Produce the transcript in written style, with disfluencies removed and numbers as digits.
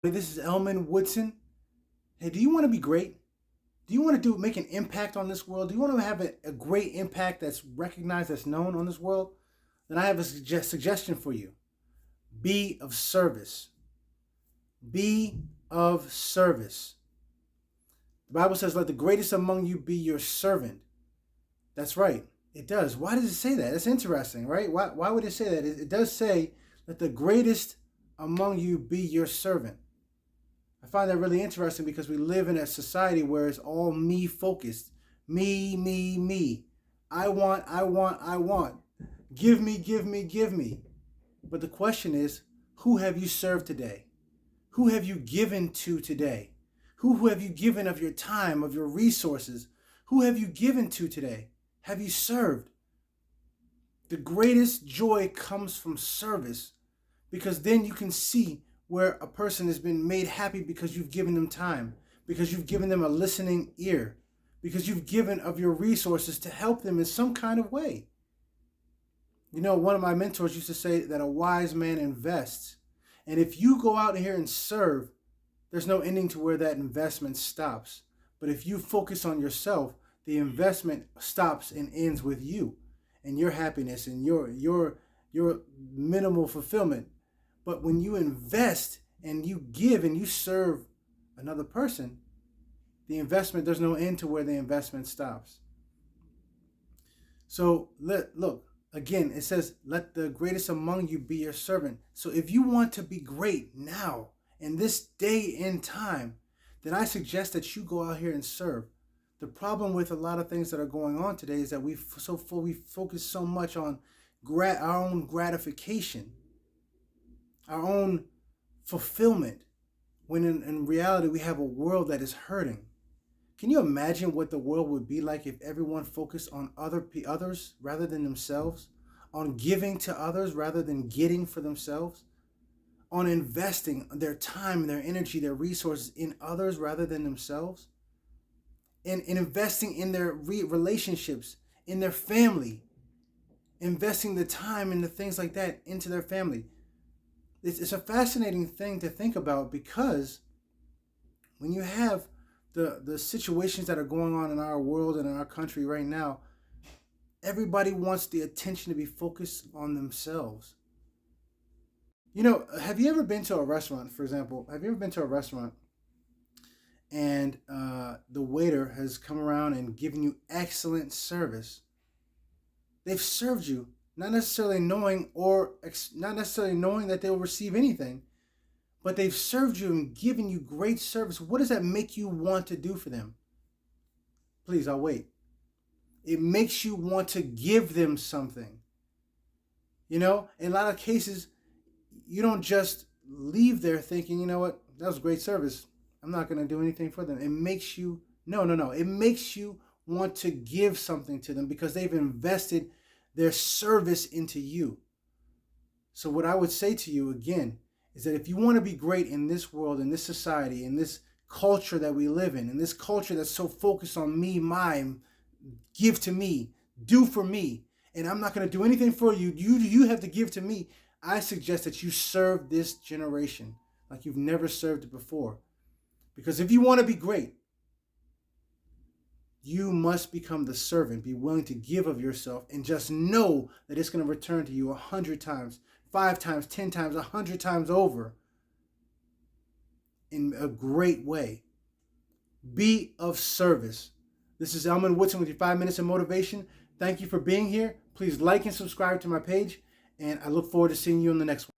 This is Elman Woodson. Hey, do you want to be great? Do you want to make an impact on this world? Do you want to have a great impact that's recognized, that's known on this world? Then I have a suggestion for you. Be of service. Be of service. The Bible says, let the greatest among you be your servant. That's right. It does. Why does it say that? It's interesting, right? Why would it say that? It does say, let the greatest among you be your servant. I find that really interesting because we live in a society where it's all me focused. Me, me, me. I want, I want, I want. Give me, give me, give me. But the question is, who have you served today? Who have you given to today? Who have you given of your time, of your resources? Who have you given to today? Have you served? The greatest joy comes from service, because then you can see where a person has been made happy because you've given them time, because you've given them a listening ear, because you've given of your resources to help them in some kind of way. You know, one of my mentors used to say that a wise man invests. And if you go out here and serve, there's no ending to where that investment stops. But if you focus on yourself, the investment stops and ends with you and your happiness and your minimal fulfillment. But when you invest and you give and you serve another person, the investment, there's no end to where the investment stops. So look, again, it says, let the greatest among you be your servant. So if you want to be great now, in this day in time, then I suggest that you go out here and serve. The problem with a lot of things that are going on today is that we focus so much on our own gratification, our own fulfillment, when in reality we have a world that is hurting. Can you imagine what the world would be like if everyone focused on others rather than themselves, on giving to others rather than getting for themselves, on investing their time, their energy, their resources in others rather than themselves, and investing in their relationships, in their family, investing the time and the things like that into their family? It's a fascinating thing to think about, because when you have the situations that are going on in our world and in our country right now, everybody wants the attention to be focused on themselves. You know, have you ever been to a restaurant, for example? Have you ever been to a restaurant and the waiter has come around and given you excellent service? They've served you, not necessarily knowing that they will receive anything, but they've served you and given you great service. What does that make you want to do for them? Please, I'll wait. It makes you want to give them something. You know, in a lot of cases, you don't just leave there thinking, you know what, that was great service, I'm not going to do anything for them. It makes you, no. It makes you want to give something to them because they've invested their service into you. So what I would say to you again is that if you want to be great in this world, in this society, in this culture that we live in this culture that's so focused on me, mine, give to me, do for me, and I'm not going to do anything for you, you have to give to me, I suggest that you serve this generation like you've never served it before. Because if you want to be great, you must become the servant. Be willing to give of yourself and just know that it's going to return to you 100 times, 5 times, 10 times, 100 times over in a great way. Be of service. This is Elman Woodson with your 5 minutes of motivation. Thank you for being here. Please like and subscribe to my page, and I look forward to seeing you on the next one.